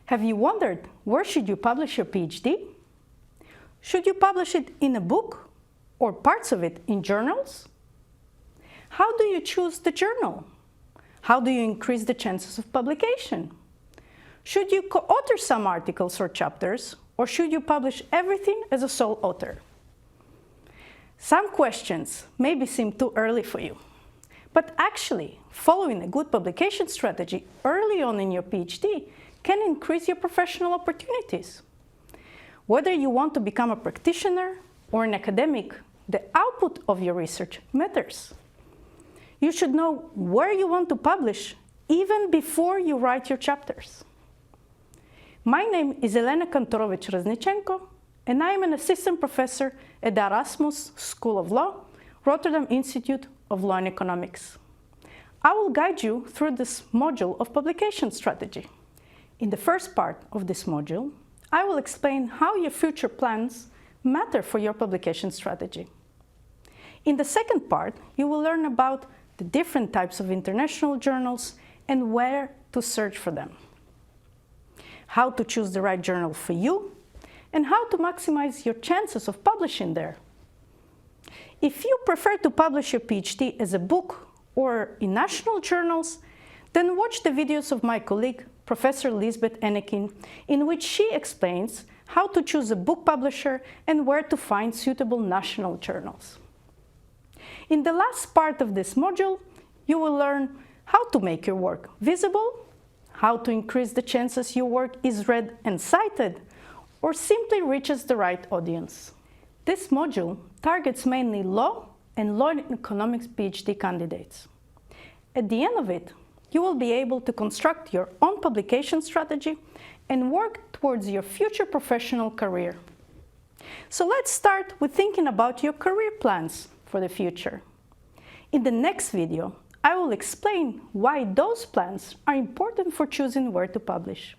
Have you wondered where should you publish your PhD? Should you publish it in a book or parts of it in journals? How do you choose the journal? How do you increase the chances of publication? Should you co-author some articles or chapters, or should you publish everything as a sole author? Some questions maybe seem too early for you, but actually, following a good publication strategy early on in your PhD can increase your professional opportunities. Whether you want to become a practitioner or an academic, the output of your research matters. You should know where you want to publish even before you write your chapters. My name is Elena Kantorovich-Raznichenko, and I am an assistant professor at the Erasmus School of Law, Rotterdam Institute of Law and Economics. I will guide you through this module of publication strategy. In the first part of this module, I will explain how your future plans matter for your publication strategy. In the second part, you will learn about the different types of international journals and where to search for them, how to choose the right journal for you, and how to maximize your chances of publishing there. If you prefer to publish your PhD as a book or in national journals, then watch the videos of my colleague, Professor Lisbeth Enneking, in which she explains how to choose a book publisher and where to find suitable national journals. In the last part of this module, you will learn how to make your work visible, how to increase the chances your work is read and cited, or simply reaches the right audience. This module targets mainly law and law and economics PhD candidates. At the end of it, you will be able to construct your own publication strategy and work towards your future professional career. So let's start with thinking about your career plans for the future. In the next video, I will explain why those plans are important for choosing where to publish.